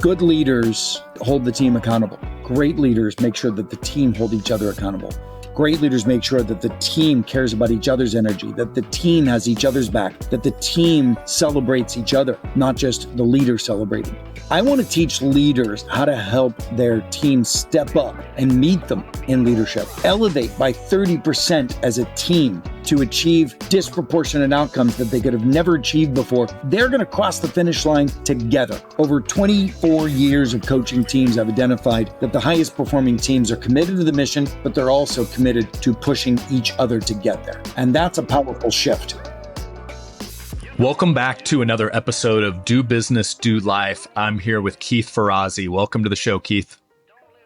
Good leaders hold the team accountable. Great leaders make sure that the team hold each other accountable. Great leaders make sure that the team cares about each other's energy, that the team has each other's back, that the team celebrates each other, not just the leader celebrating. I want to teach leaders how to help their team step up and meet them in leadership, elevate by 30% as a team to achieve disproportionate outcomes that they could have never achieved before. They're going to cross the finish line together. Over 24 years of coaching teams, I've identified that the highest performing teams are committed to the mission, but they're also committed to pushing each other to get there. And that's a powerful shift. Welcome back to another episode of Do Business, Do Life. I'm here with Keith Ferrazzi. Welcome to the show, Keith.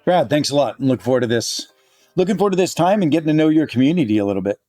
Brad, thanks a lot. And look forward to this. Looking forward to this time and getting to know your community a little bit.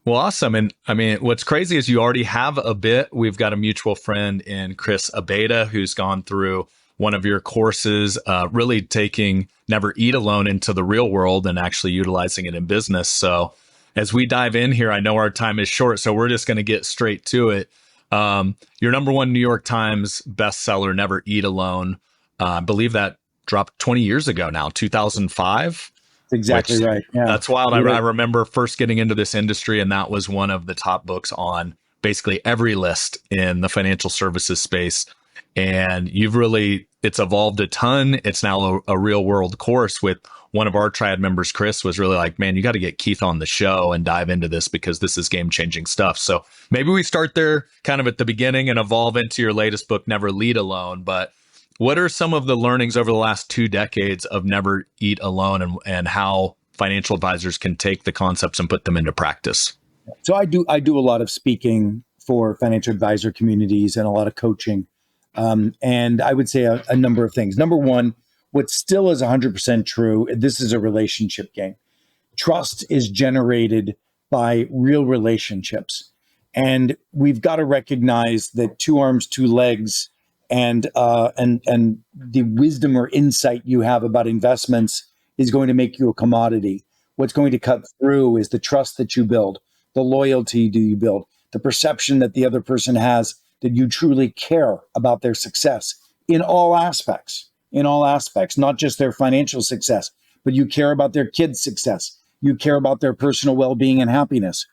Well, awesome. And I mean, what's crazy is you already have a bit. We've got a mutual friend in Chris Abeda who's gone through one of your courses, really taking Never Eat Alone into the real world and actually utilizing it in business. So as we dive in here, I know our time is short, so we're just going to get straight to it. Your number one New York Times bestseller, Never Eat Alone. I believe that dropped 20 years ago now, 2005. Exactly right. Yeah. That's wild. I remember first getting into this industry, and that was one of the top books on basically every list in the financial services space. And it's evolved a ton. It's now a real world course with one of our triad members, Chris, was really like, man, you got to get Keith on the show and dive into this because this is game changing stuff. So maybe we start there kind of at the beginning and evolve into your latest book, Never Lead Alone. But what are some of the learnings over the last 2 decades of Never Eat Alone and how financial advisors can take the concepts and put them into practice? So I do a lot of speaking for financial advisor communities and a lot of coaching. And I would say a number of things. Number one, what still is 100% true, this is a relationship game. Trust is generated by real relationships. And we've got to recognize that 2 arms, 2 legs, and the wisdom or insight you have about investments is going to make you a commodity. What's going to cut through is the trust that you build, the loyalty do you build, the perception that the other person has that you truly care about their success in all aspects, not just their financial success, but you care about their kids' success. You care about their personal well-being and happiness.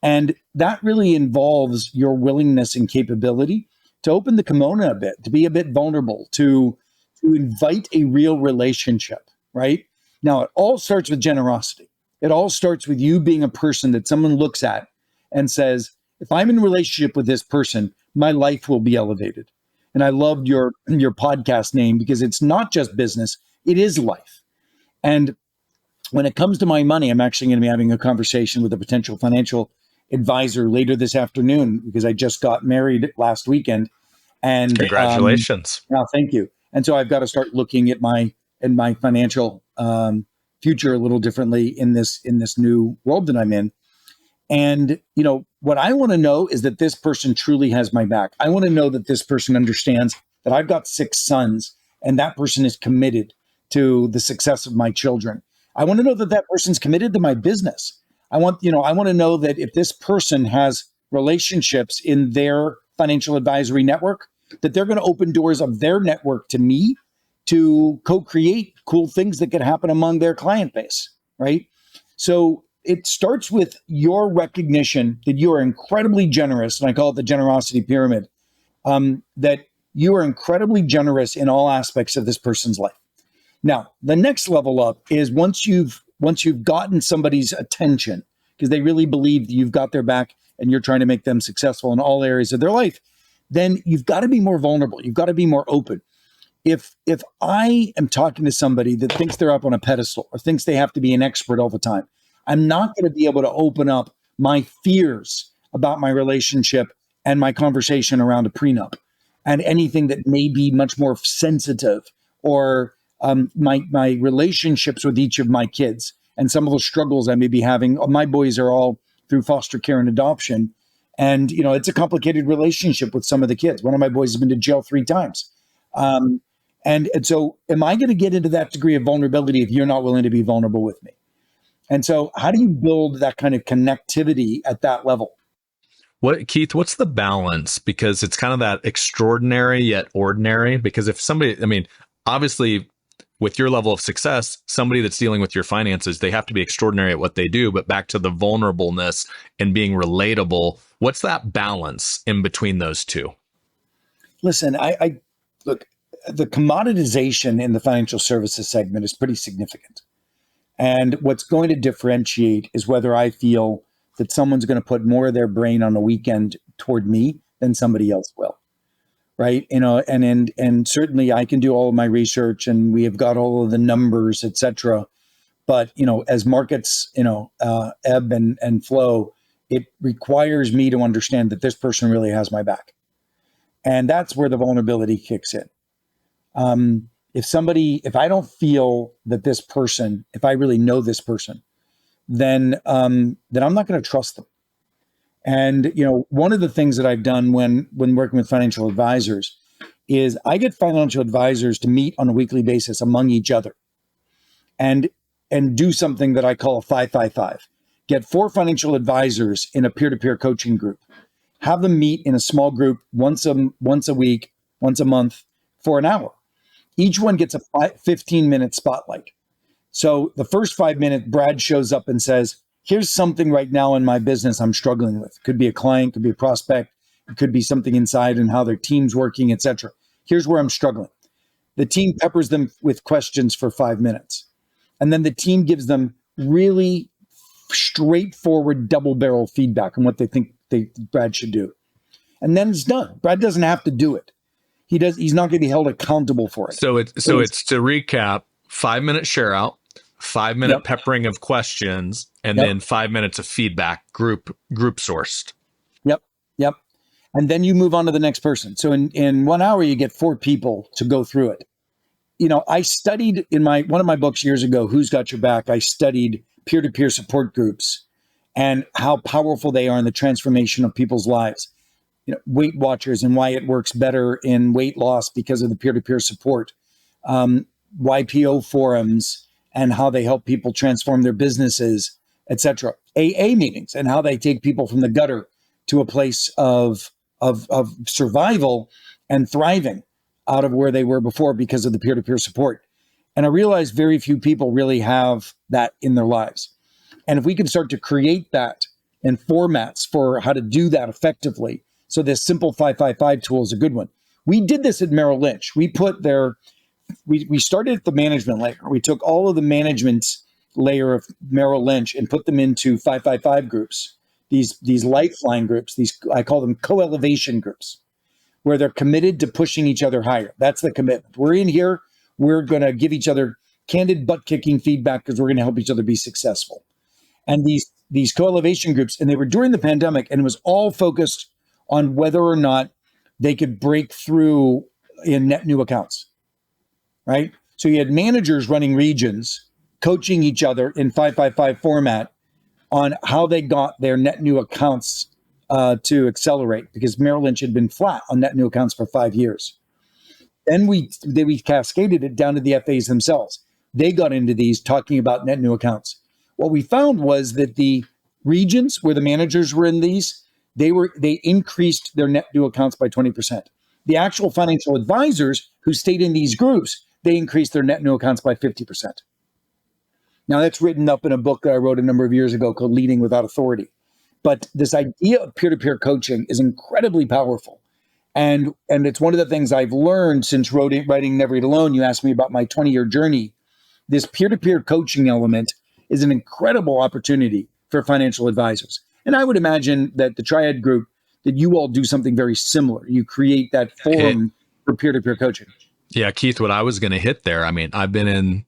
And that really involves your willingness and capability to open the kimono a bit, to be a bit vulnerable, to invite a real relationship, right? Now, it all starts with generosity. It all starts with you being a person that someone looks at and says, if I'm in a relationship with this person, my life will be elevated. And I loved your podcast name because it's not just business, it is life. And when it comes to my money, I'm actually going to be having a conversation with a potential financial advisor later this afternoon because I just got married last weekend. And congratulations! Thank you. And so I've got to start looking at my financial future a little differently in this new world that I'm in. And what I want to know is that this person truly has my back. I want to know that this person understands that I've got 6 sons, and that person is committed to the success of my children. I want to know that that person's committed to my business. I want to know that if this person has relationships in their financial advisory network, that they're going to open doors of their network to me to co-create cool things that could happen among their client base, right? So it starts with your recognition that you are incredibly generous, and I call it the generosity pyramid, that you are incredibly generous in all aspects of this person's life. Now, the next level up is once you've gotten somebody's attention, because they really believe that you've got their back and you're trying to make them successful in all areas of their life, then you've got to be more vulnerable. You've got to be more open. If I am talking to somebody that thinks they're up on a pedestal or thinks they have to be an expert all the time, I'm not going to be able to open up my fears about my relationship and my conversation around a prenup and anything that may be much more sensitive or my relationships with each of my kids and some of the struggles I may be having. My boys are all through foster care and adoption. And, it's a complicated relationship with some of the kids. One of my boys has been to jail 3 times. And so am I going to get into that degree of vulnerability if you're not willing to be vulnerable with me? And so how do you build that kind of connectivity at that level? Keith, what's the balance? Because it's kind of that extraordinary yet ordinary. Because if somebody, I mean, obviously with your level of success, somebody that's dealing with your finances, they have to be extraordinary at what they do. But back to the vulnerableness and being relatable, what's that balance in between those two? Listen, I look, the commoditization in the financial services segment is pretty significant. And what's going to differentiate is whether I feel that someone's going to put more of their brain on a weekend toward me than somebody else will. Right. And certainly I can do all of my research and we have got all of the numbers, et cetera. But, as markets, ebb and flow, it requires me to understand that this person really has my back. And that's where the vulnerability kicks in. If I don't feel that this person, if I really know this person, then I'm not going to trust them. And, one of the things that I've done when working with financial advisors is I get financial advisors to meet on a weekly basis among each other and do something that I call a 5-5-5. Get 4 financial advisors in a peer-to-peer coaching group. Have them meet in a small group once a week, once a month for an hour. Each one gets a 15-minute spotlight. So the first 5 minutes, Brad shows up and says, here's something right now in my business I'm struggling with. Could be a client, could be a prospect, it could be something inside and how their team's working, etc. Here's where I'm struggling. The team peppers them with questions for 5 minutes. And then the team gives them really straightforward double-barrel feedback on what they think Brad should do. And then it's done. Brad doesn't have to do it. He's not going to be held accountable for it. So it's to recap, 5-minute share out, 5-minute Yep. peppering of questions, and Yep. then 5 minutes of feedback, group sourced. Yep. And then you move on to the next person. So in 1 hour, you get 4 people to go through it. I studied in one of my books years ago, Who's Got Your Back? I studied peer-to-peer support groups and how powerful they are in the transformation of people's lives. Weight Watchers and why it works better in weight loss because of the peer-to-peer support. YPO forums and how they help people transform their businesses, etc. AA meetings and how they take people from the gutter to a place of survival and thriving out of where they were before because of the peer-to-peer support. And I realized very few people really have that in their lives. And if we can start to create that and formats for how to do that effectively, so this simple 5-5-5 tool is a good one. We did this at Merrill Lynch. We started at the management layer. We took all of the management layer of Merrill Lynch and put them into 5-5-5 groups. These lifeline groups, I call them co-elevation groups, where they're committed to pushing each other higher. That's the commitment. We're in here. We're going to give each other candid butt-kicking feedback because we're going to help each other be successful. And these co-elevation groups, and they were during the pandemic, and it was all focused on whether or not they could break through in net new accounts, right? So you had managers running regions, coaching each other in 5-5-5 format on how they got their net new accounts to accelerate, because Merrill Lynch had been flat on net new accounts for 5 years. Then we cascaded it down to the FAs themselves. They got into these talking about net new accounts. What we found was that the regions where the managers were in these, they increased their net new accounts by 20%. The actual financial advisors who stayed in these groups, they increased their net new accounts by 50%. Now that's written up in a book that I wrote a number of years ago called Leading Without Authority. But this idea of peer-to-peer coaching is incredibly powerful. And it's one of the things I've learned since writing Never Eat Alone. You asked me about my 20-year journey. This peer-to-peer coaching element is an incredible opportunity for financial advisors. And I would imagine that the Triad Group, that you all do something very similar. You create that forum for peer-to-peer coaching. Yeah, Keith, what I was going to hit there, I mean, I've been in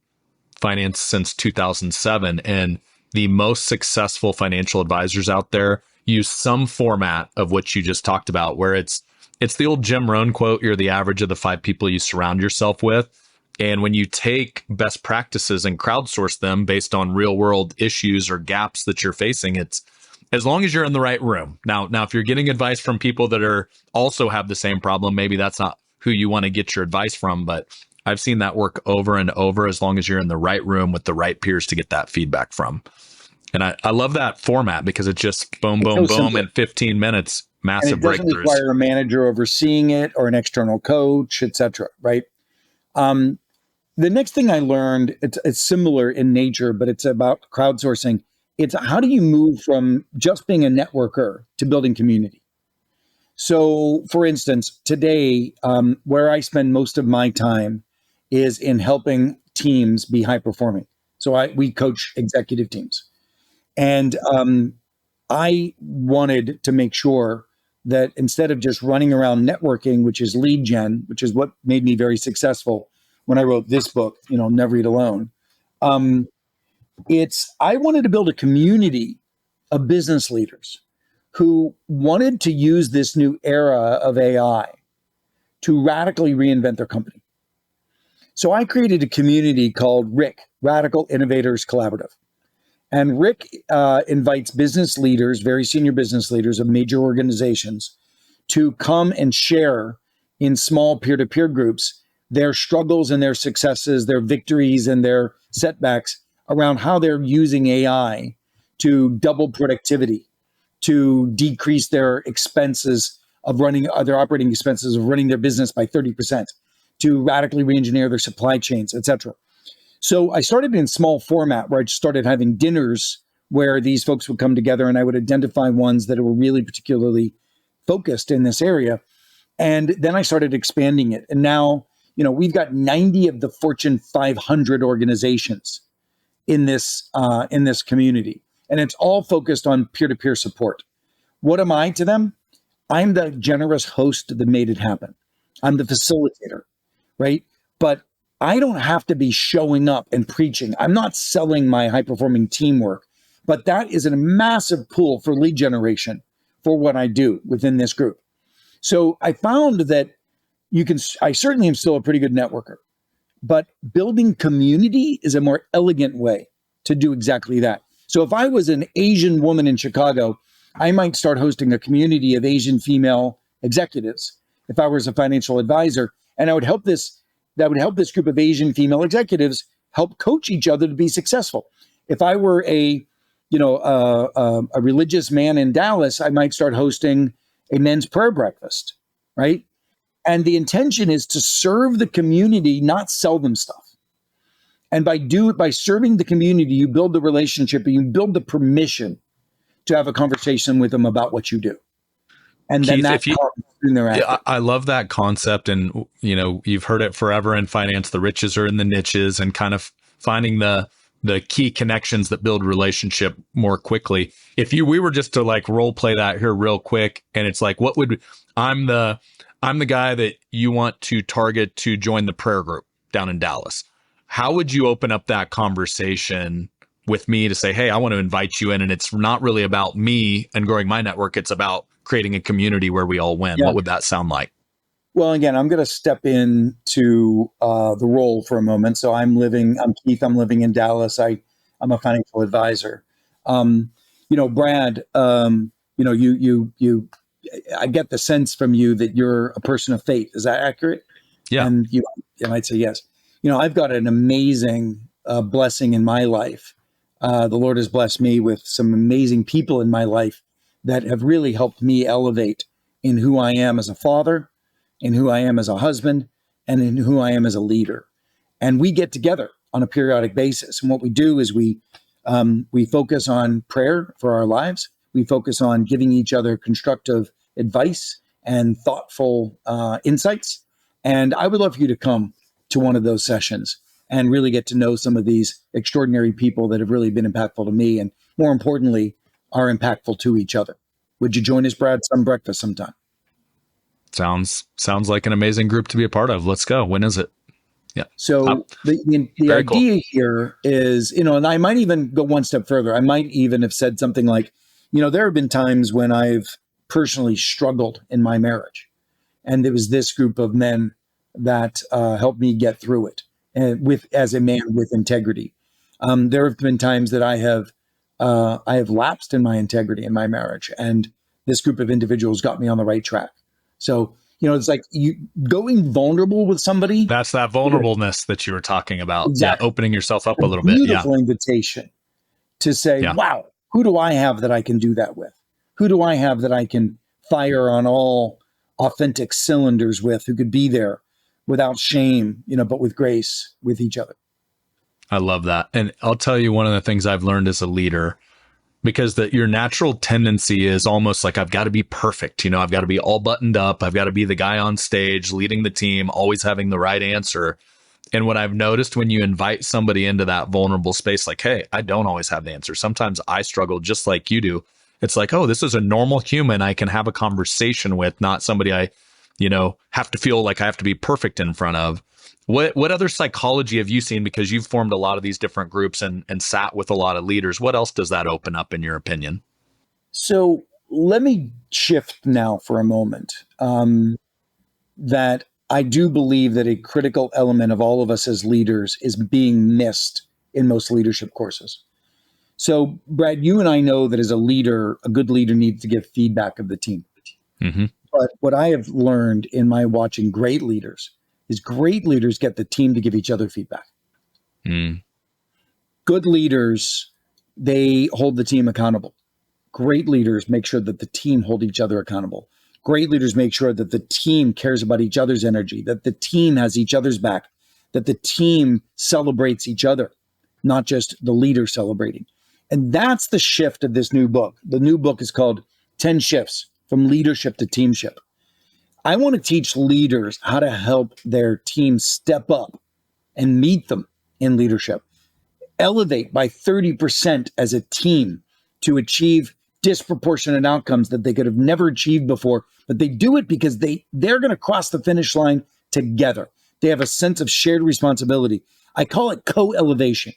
finance since 2007, and the most successful financial advisors out there use some format of what you just talked about, where it's the old Jim Rohn quote, you're the average of the 5 people you surround yourself with. And when you take best practices and crowdsource them based on real world issues or gaps that you're facing, it's as long as you're in the right room. Now, if you're getting advice from people that are also have the same problem, maybe that's not who you want to get your advice from, but I've seen that work over and over as long as you're in the right room with the right peers to get that feedback from. And I love that format because it's just boom, It's boom, so boom simple. in 15 minutes, And massive it doesn't breakthroughs. require a manager overseeing it or an external coach, etc. Right? Um, the next thing I learned, it's similar in nature, but it's about crowdsourcing. It's how do you move from just being a networker to building community? So, for instance, today, where I spend most of my time is in helping teams be high performing. So, we coach executive teams, and I wanted to make sure that instead of just running around networking, which is lead gen, which is what made me very successful when I wrote this book, Never Eat Alone. Um, I wanted to build a community of business leaders who wanted to use this new era of AI to radically reinvent their company. So I created a community called RIC, Radical Innovators Collaborative. And Rick invites business leaders, very senior business leaders of major organizations, to come and share in small peer-to-peer groups their struggles and their successes, their victories and their setbacks around how they're using AI to double productivity, to decrease their expenses of running their operating expenses of running their business by 30%, to radically re-engineer their supply chains, et cetera. So I started in small format where I just started having dinners where these folks would come together and I would identify ones that were really particularly focused in this area. And then I started expanding it. And now, we've got 90 of the Fortune 500 organizations in this community. And it's all focused on peer-to-peer support. What am I to them? I'm the generous host that made it happen. I'm the facilitator, right? But I don't have to be showing up and preaching. I'm not selling my high performing teamwork, but that is a massive pool for lead generation for what I do within this group. So I found that I certainly am still a pretty good networker, but building community is a more elegant way to do exactly that. So if I was an Asian woman in Chicago, I might start hosting a community of Asian female executives. If I was a financial advisor, and that would help this group of Asian female executives help coach each other to be successful. If I were a religious man in Dallas, I might start hosting a men's prayer breakfast, right? And the intention is to serve the community, not sell them stuff. And by serving the community, you build the relationship and you build the permission to have a conversation with them about what you do. And then Keith, that comes soon thereafter. yeah, I love that concept. And, you've heard it forever in finance. The riches are in the niches, and kind of finding the key connections that build relationship more quickly. If we were just to like role play that here real quick, and it's like, I'm the guy that you want to target to join the prayer group down in Dallas. How would you open up that conversation with me to say, hey, I want to invite you in, and it's not really about me and growing my network. It's about creating a community where we all win. Yeah. What would that sound like? Well, again, I'm going to step into the role for a moment. So I'm Keith. I'm living in Dallas. I'm a financial advisor. Brad, I get the sense from you that you're a person of faith. Is that accurate? Yeah. And you might say yes. I've got an amazing blessing in my life. The Lord has blessed me with some amazing people in my life that have really helped me elevate in who I am as a father, in who I am as a husband, and in who I am as a leader. And we get together on a periodic basis. And what we do is we focus on prayer for our lives. We focus on giving each other constructive advice and thoughtful insights. And I would love for you to come to one of those sessions and really get to know some of these extraordinary people that have really been impactful to me, and more importantly, are impactful to each other. Would you join us, Brad, some breakfast sometime? Sounds like an amazing group to be a part of. Let's go. When is it? Yeah. So the idea here is, and I might even go one step further. I might even have said something like, there have been times when I've personally struggled in my marriage, and it was this group of men that helped me get through it, as a man with integrity. There have been times that I have lapsed in my integrity in my marriage, and this group of individuals got me on the right track. So, it's like you going vulnerable with somebody. That's that vulnerableness that you were talking about. Exactly. Yeah, opening yourself up a little bit. Yeah. Beautiful invitation to say, Yeah. wow, who do I have that I can do that with? Who do I have that I can fire on all authentic cylinders with, who could be there without shame, but with grace with each other? I love that. And I'll tell you one of the things I've learned as a leader, because your natural tendency is almost like I've got to be perfect. I've got to be all buttoned up. I've got to be the guy on stage leading the team, always having the right answer. And what I've noticed when you invite somebody into that vulnerable space, like, hey, I don't always have the answer. Sometimes I struggle just like you do. It's like, oh, this is a normal human I can have a conversation with, not somebody I, have to feel like I have to be perfect in front of. What other psychology have you seen? Because you've formed a lot of these different groups and sat with a lot of leaders. What else does that open up in your opinion? So let me shift now for a moment. That I do believe that a critical element of all of us as leaders is being missed in most leadership courses. So, Brad, you and I know that as a leader, a good leader needs to give feedback of the team. Mm-hmm. But what I have learned in my watching great leaders is great leaders get the team to give each other feedback. Mm. Good leaders, they hold the team accountable. Great leaders make sure that the team hold each other accountable. Great leaders make sure that the team cares about each other's energy, that the team has each other's back, that the team celebrates each other, not just the leader celebrating. And that's the shift of this new book. The new book is called 10 Shifts from Leadership to Teamship. I want to teach leaders how to help their team step up and meet them in leadership, elevate by 30% as a team to achieve disproportionate outcomes that they could have never achieved before. But they do it because they're going to cross the finish line together. They have a sense of shared responsibility. I call it co-elevation.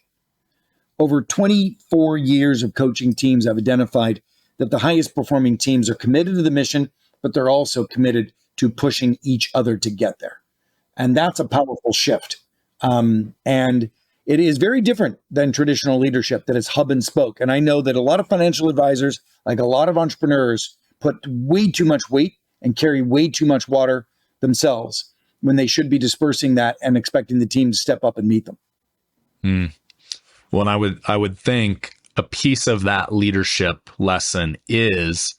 Over 24 years of coaching teams, I've identified that the highest performing teams are committed to the mission, but they're also committed to pushing each other to get there. And that's a powerful shift. And it is very different than traditional leadership that is hub and spoke. And I know that a lot of financial advisors, like a lot of entrepreneurs, put way too much weight and carry way too much water themselves when they should be dispersing that and expecting the team to step up and meet them. Mm. Well, and I would think a piece of that leadership lesson is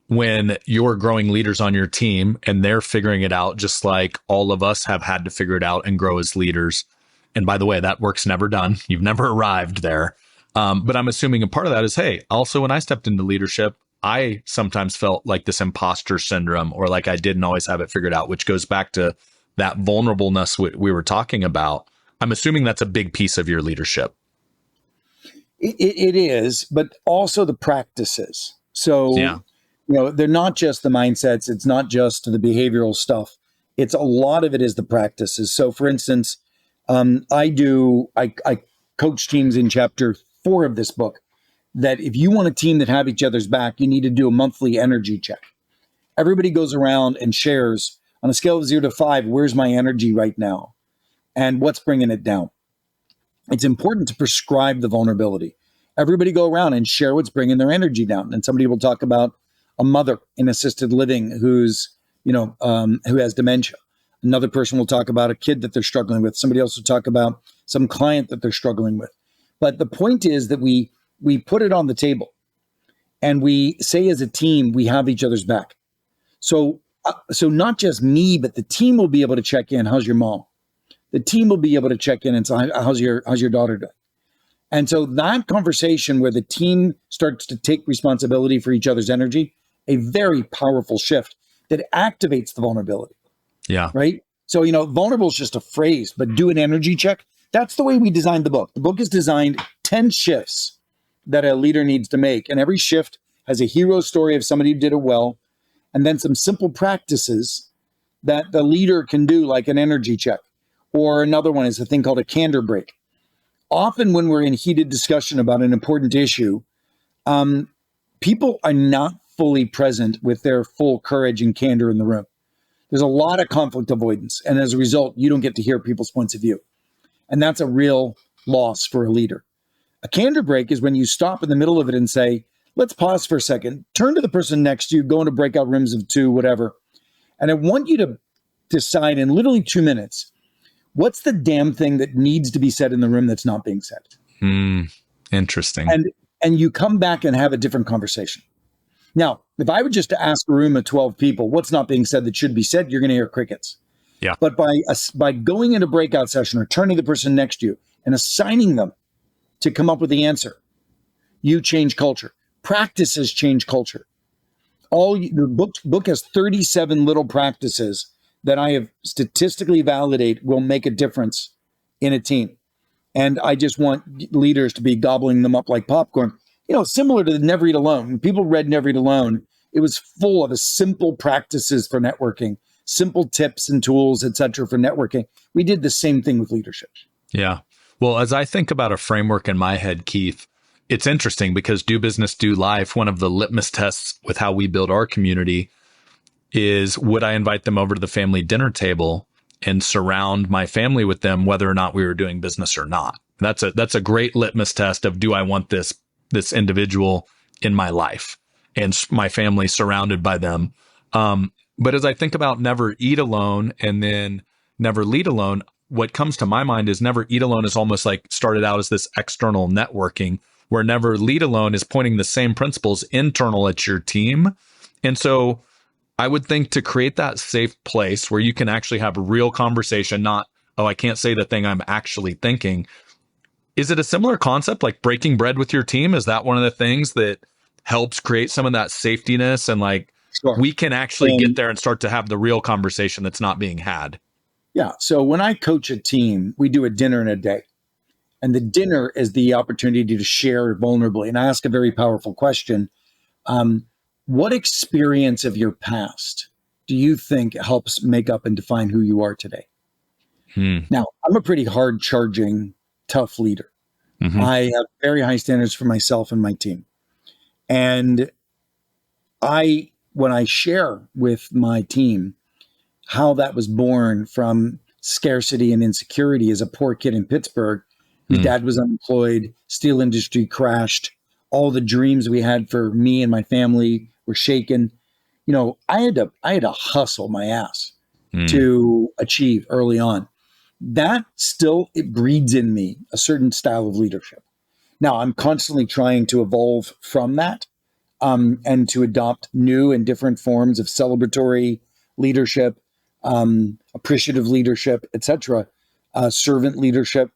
when you're growing leaders on your team and they're figuring it out, just like all of us have had to figure it out and grow as leaders. And by the way, that work's never done. You've never arrived there. But I'm assuming a part of that is, hey, also when I stepped into leadership, I sometimes felt like this imposter syndrome or like I didn't always have it figured out, which goes back to that vulnerableness we were talking about. I'm assuming that's a big piece of your leadership. It is, but also the practices. So, Yeah. They're not just the mindsets. It's not just the behavioral stuff. It's a lot of it is the practices. So, for instance, I coach teams in chapter 4 of this book that if you want a team that have each other's back, you need to do a monthly energy check. Everybody goes around and shares on a scale of 0 to 5, where's my energy right now? And what's bringing it down? It's important to prescribe the vulnerability. Everybody go around and share what's bringing their energy down. And somebody will talk about a mother in assisted living who has dementia. Another person will talk about a kid that they're struggling with. Somebody else will talk about some client that they're struggling with. But the point is that we put it on the table and we say as a team, we have each other's back. So not just me, but the team will be able to check in. How's your mom? The team will be able to check in and say, how's your daughter doing? And so that conversation where the team starts to take responsibility for each other's energy, a very powerful shift that activates the vulnerability. Yeah. Right. So, vulnerable is just a phrase, but do an energy check. That's the way we designed the book. The book is designed 10 shifts that a leader needs to make. And every shift has a hero story of somebody who did it well. And then some simple practices that the leader can do, like an energy check. Or another one is a thing called a candor break. Often when we're in heated discussion about an important issue, people are not fully present with their full courage and candor in the room. There's a lot of conflict avoidance. And as a result, you don't get to hear people's points of view. And that's a real loss for a leader. A candor break is when you stop in the middle of it and say, let's pause for a second, turn to the person next to you, go into breakout rooms of 2, whatever. And I want you to decide in literally 2 minutes, what's the damn thing that needs to be said in the room that's not being said? Interesting. And you come back and have a different conversation. Now, if I were just to ask a room of 12 people, what's not being said that should be said, you're going to hear crickets. Yeah. But by going in a breakout session or turning the person next to you and assigning them to come up with the answer, you change culture. Practices change culture. The book has 37 little practices that I have statistically validate will make a difference in a team. And I just want leaders to be gobbling them up like popcorn. Similar to the Never Eat Alone. When people read Never Eat Alone, it was full of simple practices for networking, simple tips and tools, et cetera, for networking. We did the same thing with leadership. Yeah. Well, as I think about a framework in my head, Keith, it's interesting because Do Business, Do Life, one of the litmus tests with how we build our community is, would I invite them over to the family dinner table and surround my family with them, whether or not we were doing business or not? That's a great litmus test of, do I want this individual in my life and my family surrounded by them? But as I think about Never Eat Alone and then Never Lead Alone, what comes to my mind is Never Eat Alone is almost like started out as this external networking, where Never Lead Alone is pointing the same principles internal at your team. And so I would think to create that safe place where you can actually have a real conversation, not, oh, I can't say the thing I'm actually thinking. Is it a similar concept like breaking bread with your team? Is that one of the things that helps create some of that safetiness and Sure. we can actually get there and start to have the real conversation that's not being had? Yeah. So when I coach a team, we do a dinner in a day. And the dinner is the opportunity to share vulnerably. And I ask a very powerful question. What experience of your past do you think helps make up and define who you are today? Now, I'm a pretty hard charging, tough leader. Mm-hmm. I have very high standards for myself and my team. And when I share with my team how that was born from scarcity and insecurity as a poor kid in Pittsburgh, whose dad was unemployed, steel industry crashed, all the dreams we had for me and my family were shaken. I had to hustle my ass to achieve early on. That still, it breeds in me a certain style of leadership. Now, I'm constantly trying to evolve from that and to adopt new and different forms of celebratory leadership, appreciative leadership, etc., servant leadership.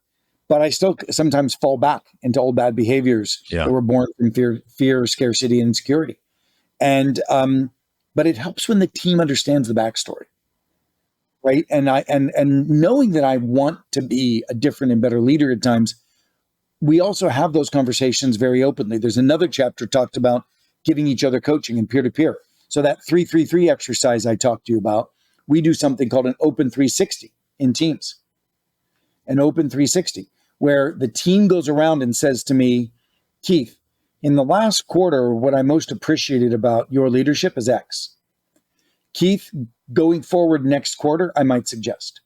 But I still sometimes fall back into old bad behaviors that were born from fear, scarcity, and insecurity. And but it helps when the team understands the backstory, right? And knowing that I want to be a different and better leader at times, we also have those conversations very openly. There's another chapter talked about giving each other coaching and peer-to-peer. So that 3-3-3 exercise I talked to you about, we do something called an open 360 in teams. An open 360, where the team goes around and says to me, Keith, in the last quarter, what I most appreciated about your leadership is X. Keith, going forward next quarter, I might suggest.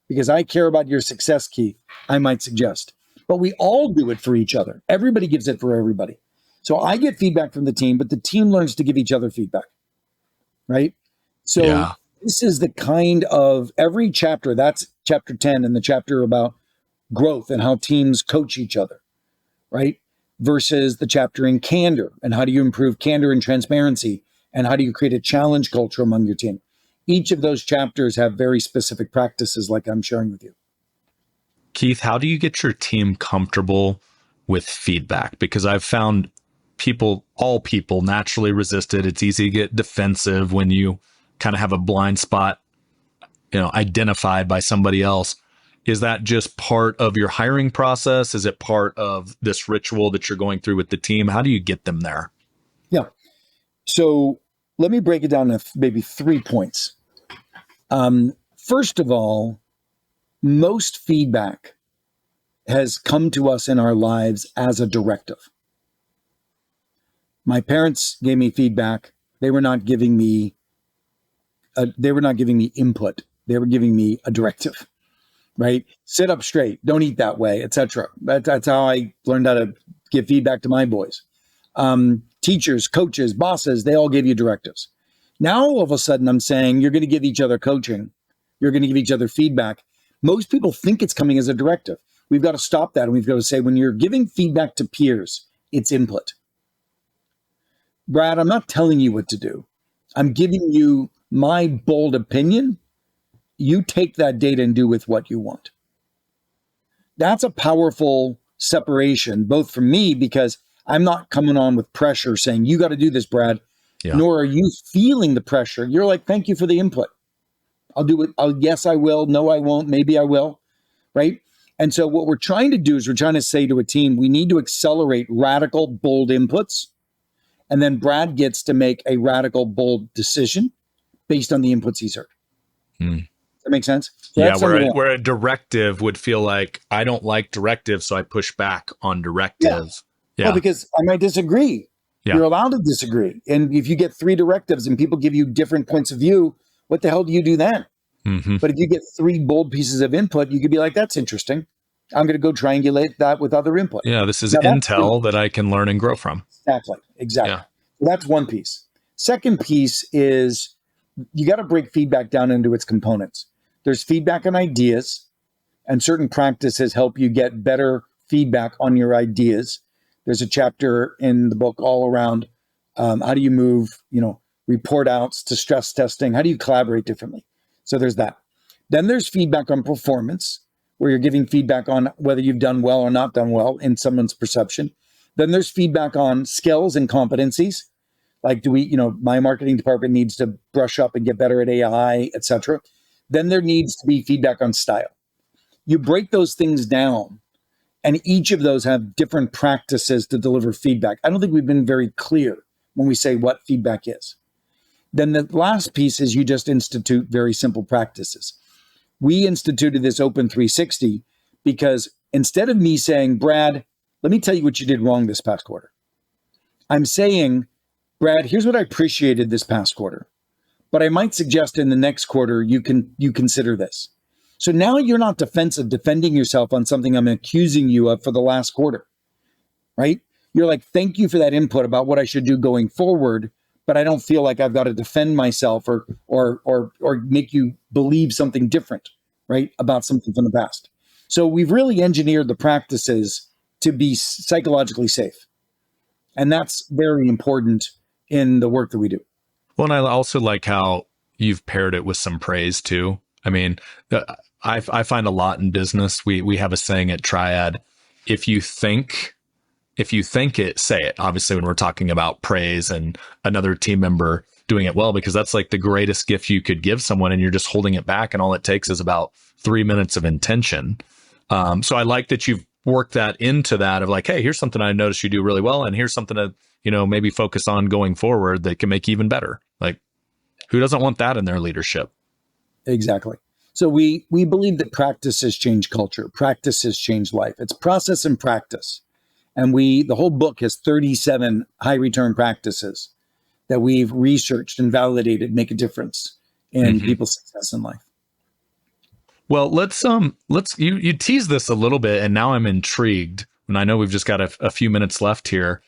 Because I care about your success, Keith, I might suggest. But we all do it for each other. Everybody gives it for everybody. So I get feedback from the team, but the team learns to give each other feedback, right? So this is the kind of every chapter, that's chapter 10 and the chapter about growth and how teams coach each other, right? Versus the chapter in candor and how do you improve candor and transparency and how do you create a challenge culture among your team. Each of those chapters have very specific practices like I'm sharing with you. Keith, how do you get your team comfortable with feedback? Because I've found all people naturally resist it. It's easy to get defensive when you kind of have a blind spot, identified by somebody else. Is that just part of your hiring process? Is it part of this ritual that you're going through with the team? How do you get them there? Yeah. So let me break it down to maybe 3 points. First of all, most feedback has come to us in our lives as a directive. My parents gave me feedback. They were not giving me input. They were giving me a directive, right? Sit up straight, don't eat that way, etc. That's how I learned how to give feedback to my boys. Teachers, coaches, bosses, they all gave you directives. Now, all of a sudden, I'm saying you're going to give each other coaching. You're going to give each other feedback. Most people think it's coming as a directive. we've got to stop that. And we've got to say, when you're giving feedback to peers, it's input. Brad, I'm not telling you what to do. I'm giving you my bold opinion. You take that data and do with what you want. That's a powerful separation, both for me, because I'm not coming on with pressure saying, you got to do this, Brad, nor are you feeling the pressure. You're like, thank you for the input. I'll do it. Yes, I will. No, I won't. Maybe I will. Right. And so what we're trying to do is we're trying to say to a team, we need to accelerate radical, bold inputs. And then Brad gets to make a radical, bold decision based on the inputs he's heard. Does that make sense? So yeah, where a directive would feel like, I don't like directives, so I push back on directives. Yeah. Well, because I might disagree. Yeah. You're allowed to disagree. And if you get 3 directives and people give you different points of view, what the hell do you do then? But if you get 3 bold pieces of input, you could be like, that's interesting. I'm going to go triangulate that with other input. Yeah, this is intel that I can learn and grow from. Exactly. Yeah. So that's one piece. Second piece is you got to break feedback down into its components. There's feedback on ideas, and certain practices help you get better feedback on your ideas. There's a chapter in the book all around how do you move, report outs to stress testing? How do you collaborate differently? So there's that. Then there's feedback on performance, where you're giving feedback on whether you've done well or not done well in someone's perception. Then there's feedback on skills and competencies. Like, my marketing department needs to brush up and get better at AI, et cetera. Then there needs to be feedback on style. You break those things down, and each of those have different practices to deliver feedback. I don't think we've been very clear when we say what feedback is. Then the last piece is you just institute very simple practices. We instituted this Open 360 because instead of me saying, Brad, let me tell you what you did wrong this past quarter, I'm saying, Brad, here's what I appreciated this past quarter, but I might suggest in the next quarter you consider this. So now you're not defending yourself on something I'm accusing you of for the last quarter, right? You're like, thank you for that input about what I should do going forward, but I don't feel like I've got to defend myself or make you believe something different, right, about something from the past. So we've really engineered the practices to be psychologically safe. And that's very important in the work that we do. Well, and I also like how you've paired it with some praise too. I mean, I find a lot in business. We have a saying at Triad, if you think it, say it. Obviously, when we're talking about praise and another team member doing it well, because that's like the greatest gift you could give someone, and you're just holding it back, and all it takes is about 3 minutes of intention. So I like that you've worked that into that of like, hey, here's something I noticed you do really well, and here's something to maybe focus on going forward that can make you even better. Like, who doesn't want that in their leadership? Exactly. So we believe that practices change culture. Practices change life. It's process and practice. And the whole book has 37 high return practices that we've researched and validated make a difference in people's success in life. Well, let's you tease this a little bit, and now I'm intrigued. And I know we've just got a few minutes left here.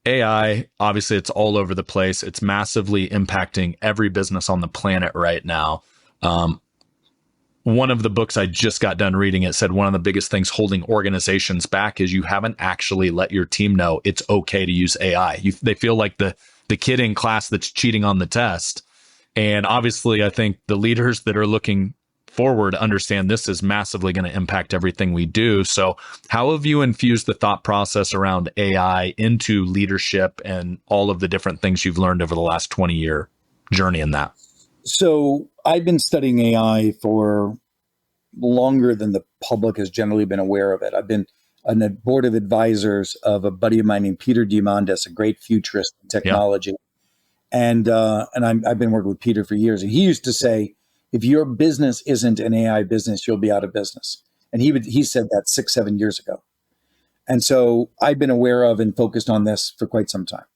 AI, obviously, it's all over the place. It's massively impacting every business on the planet right now. One of the books I just got done reading, it said one of the biggest things holding organizations back is you haven't actually let your team know it's okay to use AI. They feel like the kid in class that's cheating on the test. And obviously, I think the leaders that are looking forward understand this is massively going to impact everything we do. So how have you infused the thought process around AI into leadership and all of the different things you've learned over the last 20-year journey in that? So I've been studying AI for longer than the public has generally been aware of it. I've been on the board of advisors of a buddy of mine named Peter Diamandis, a great futurist in technology. Yeah. And I've been working with Peter for years. And he used to say, if your business isn't an AI business, you'll be out of business. And he said that 6-7 years ago. And so I've been aware of and focused on this for quite some time.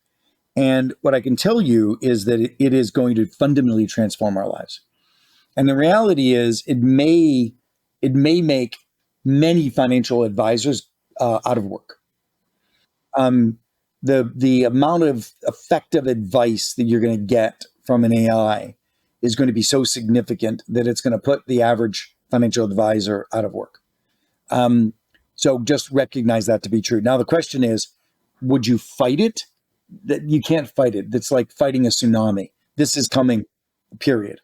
And what I can tell you is that it is going to fundamentally transform our lives. And the reality is it may make many financial advisors out of work. The amount of effective advice that you're going to get from an AI is going to be so significant that it's going to put the average financial advisor out of work. So just recognize that to be true. Now, the question is, would you fight it? That you can't fight it. It's like fighting a tsunami. This is coming, period.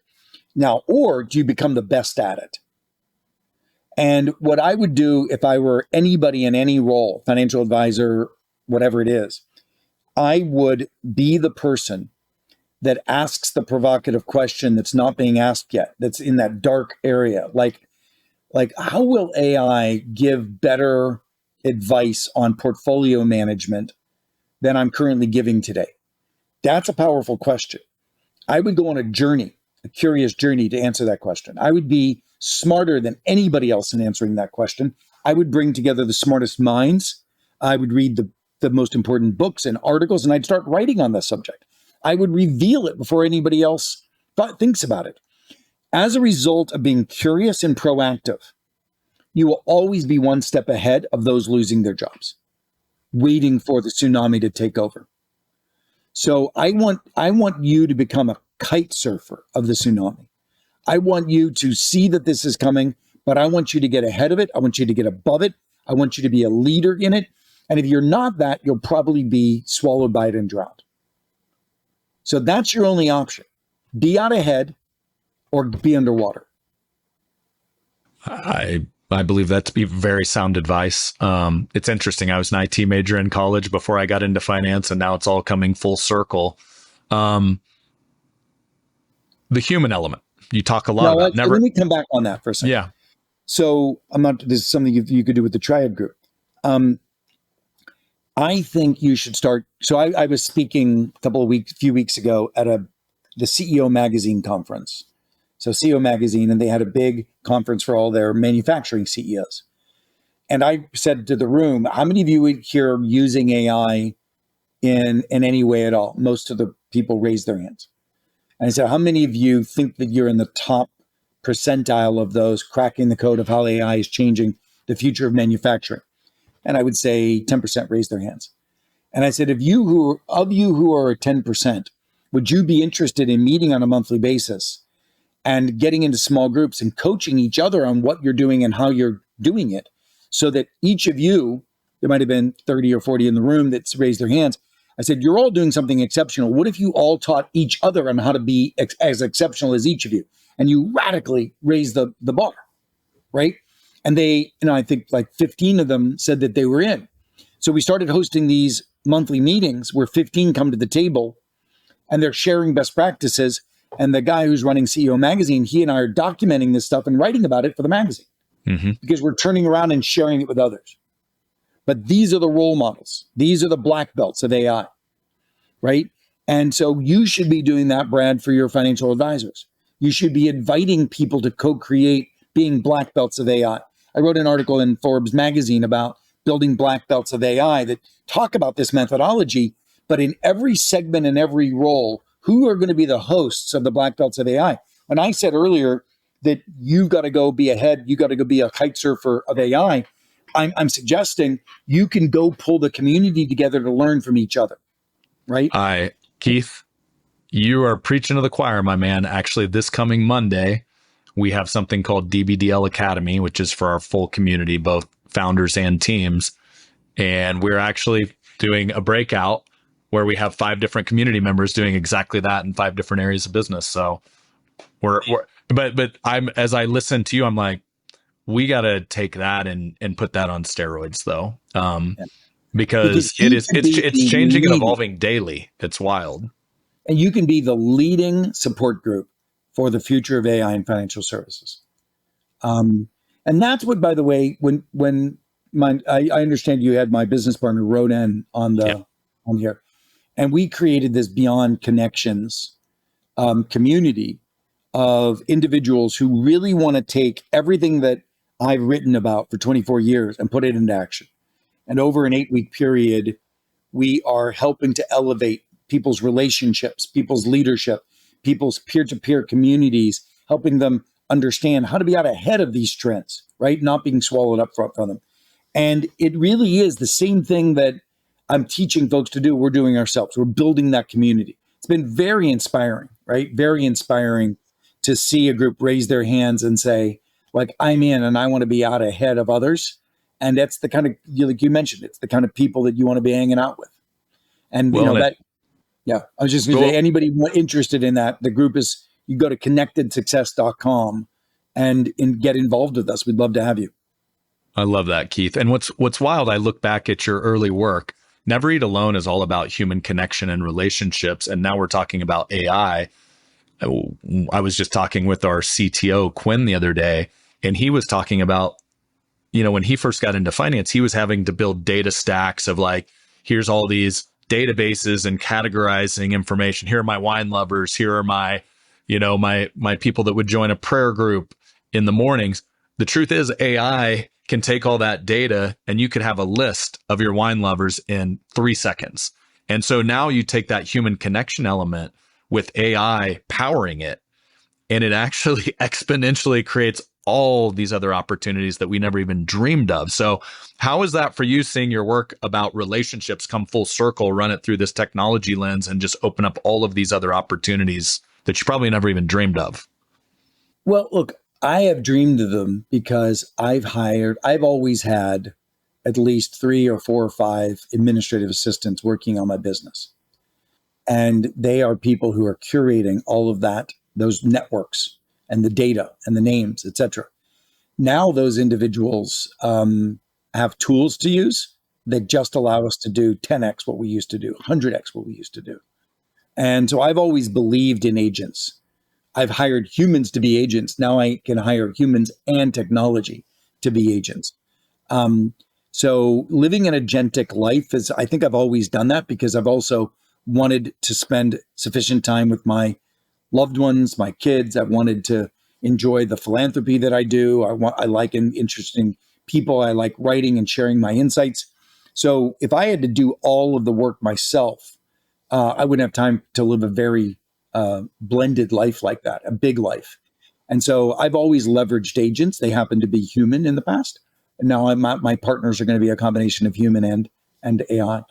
Now, or do you become the best at it? And what I would do if I were anybody in any role, financial advisor, whatever it is, I would be the person that asks the provocative question that's not being asked yet, that's in that dark area. Like how will AI give better advice on portfolio management than I'm currently giving today? That's a powerful question. I would go on a journey, a curious journey to answer that question. I would be smarter than anybody else in answering that question. I would bring together the smartest minds. I would read the most important books and articles, and I'd start writing on the subject. I would reveal it before anybody else thinks about it. As a result of being curious and proactive, you will always be one step ahead of those losing their jobs, waiting for the tsunami to take over. So I want you to become a kite surfer of the tsunami. I want you to see that this is coming, but I want you to get ahead of it. I want you to get above it. I want you to be a leader in it. And if you're not that, you'll probably be swallowed by it and drowned. So that's your only option. Be out ahead or be underwater. I believe that to be very sound advice. It's interesting. I was an IT major in college before I got into finance, and now it's all coming full circle. The human element. You talk a lot about. Let me come back on that for a second. Yeah. So this is something you could do with the Triad Group. I think you should start. So I was speaking a few weeks ago at the CEO Magazine conference. So CEO Magazine, and they had a big conference for all their manufacturing CEOs. And I said to the room, how many of you here are using AI in any way at all? Most of the people raised their hands. And I said, how many of you think that you're in the top percentile of those cracking the code of how AI is changing the future of manufacturing? And I would say 10% raised their hands. And I said, of you who are at 10%, would you be interested in meeting on a monthly basis and getting into small groups and coaching each other on what you're doing and how you're doing it, so that each of you, there might have been 30 or 40 in the room that's raised their hands. I said, you're all doing something exceptional. What if you all taught each other on how to be as exceptional as each of you? And you radically raise the bar, right? And they, I think like 15 of them said that they were in. So we started hosting these monthly meetings where 15 come to the table and they're sharing best practices. And the guy who's running CEO Magazine, he and I are documenting this stuff and writing about it for the magazine, because we're turning around and sharing it with others. But these are the role models. These are the black belts of AI, right? And so you should be doing that, Brad, for your financial advisors. You should be inviting people to co-create being black belts of AI. I wrote an article in Forbes magazine about building black belts of AI that talk about this methodology, but in every segment and every role, who are going to be the hosts of the black belts of AI? When I said earlier that you've got to go be ahead, you got to go be a kite surfer of AI, I'm suggesting you can go pull the community together to learn from each other, right? Keith, you are preaching to the choir, my man. Actually, this coming Monday, we have something called DBDL Academy, which is for our full community, both founders and teams. And we're actually doing a breakout where we have 5 different community members doing exactly that in 5 different areas of business. So but as I listen to you, I'm like, we got to take that and put that on steroids though. Because it's changing and evolving daily. It's wild. And you can be the leading support group for the future of AI in financial services. And that's what, by the way, when I understand you had my business partner Ronan on here, and we created this Beyond Connections community of individuals who really want to take everything that I've written about for 24 years and put it into action. And over an 8-week period, we are helping to elevate people's relationships, people's leadership, people's peer-to-peer communities, helping them understand how to be out ahead of these trends, right? Not being swallowed up from them. And it really is the same thing that I'm teaching folks to do. We're doing ourselves. We're building that community. It's been very inspiring, right? Very inspiring to see a group raise their hands and say, like, I'm in and I want to be out ahead of others. And that's the kind of, like you mentioned, it's the kind of people that you want to be hanging out with. And, Well, and that, yeah, I was just going to say, anybody interested in that, the group is, you go to connectedsuccess.com and get involved with us. We'd love to have you. I love that, Keith. And what's wild, I look back at your early work. Never Eat Alone is all about human connection and relationships. And now we're talking about AI. I was just talking with our CTO, Quinn, the other day, and he was talking about, when he first got into finance, he was having to build data stacks of like, here's all these databases and categorizing information. Here are my wine lovers. Here are my, my people that would join a prayer group in the mornings. The truth is AI can take all that data and you could have a list of your wine lovers in 3 seconds. And so now you take that human connection element with AI powering it, and it actually exponentially creates all these other opportunities that we never even dreamed of. So how is that for you, seeing your work about relationships come full circle, run it through this technology lens, and just open up all of these other opportunities that you probably never even dreamed of? Well, look, I have dreamed of them because I've always had at least 3 or 4 or 5 administrative assistants working on my business. And they are people who are curating all of that, those networks and the data and the names, et cetera. Now those individuals have tools to use that just allow us to do 10x what we used to do, 100x what we used to do. And so I've always believed in agents. I've hired humans to be agents. Now I can hire humans and technology to be agents. So living an agentic life is, I think I've always done that because I've also wanted to spend sufficient time with my loved ones, my kids. I wanted to enjoy the philanthropy that I do. I like interesting people. I like writing and sharing my insights. So if I had to do all of the work myself, I wouldn't have time to live a very blended life like that, a big life. And so I've always leveraged agents. They happen to be human in the past. And now my partners are going to be a combination of human and AI.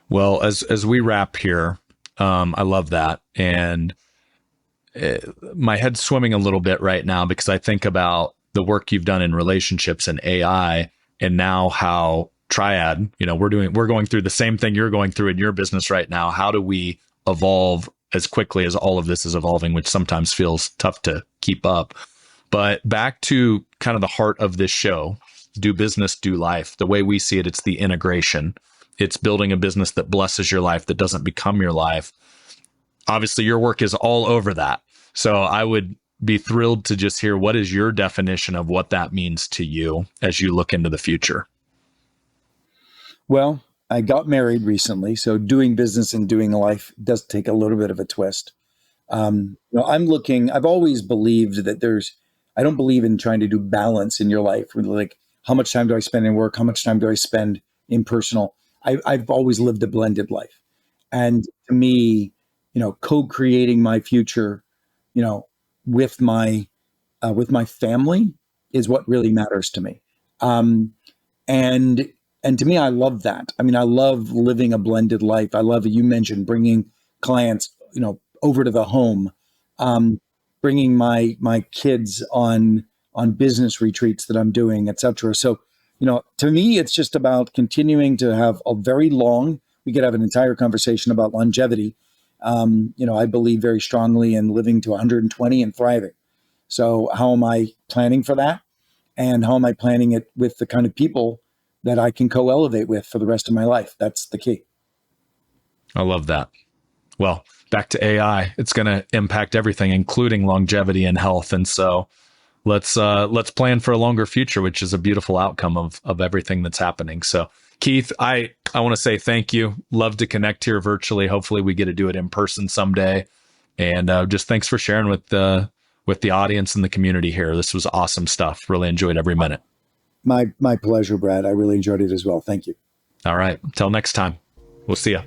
Well, as we wrap here, I love that. And my head's swimming a little bit right now because I think about the work you've done in relationships and AI, and now how Triad, we're going through the same thing you're going through in your business right now. How do we evolve as quickly as all of this is evolving, which sometimes feels tough to keep up? But back to kind of the heart of this show, do business, do life. The way we see it, it's the integration. It's building a business that blesses your life, that doesn't become your life. Obviously, your work is all over that. So I would be thrilled to just hear, what is your definition of what that means to you as you look into the future? Well, I got married recently, so doing business and doing life does take a little bit of a twist. I've always believed that I don't believe in trying to do balance in your life. Like, how much time do I spend in work? How much time do I spend in personal? I've always lived a blended life. And to me, co-creating my future, with my family is what really matters to me. And to me, I love that. I mean, I love living a blended life. I love, you mentioned, bringing clients, over to the home, bringing my kids on business retreats that I'm doing, et cetera. So, to me, it's just about continuing to have a very long, we could have an entire conversation about longevity. I believe very strongly in living to 120 and thriving. So how am I planning for that? And how am I planning it with the kind of people that I can co-elevate with for the rest of my life? That's the key. I love that. Well, back to AI, it's going to impact everything, including longevity and health. And so let's plan for a longer future, which is a beautiful outcome of everything that's happening. So Keith, I want to say thank you. Love to connect here virtually. Hopefully we get to do it in person someday. And just thanks for sharing with the audience and the community here. This was awesome stuff. Really enjoyed every minute. My pleasure, Brad. I really enjoyed it as well. Thank you. All right. Until next time. We'll see you.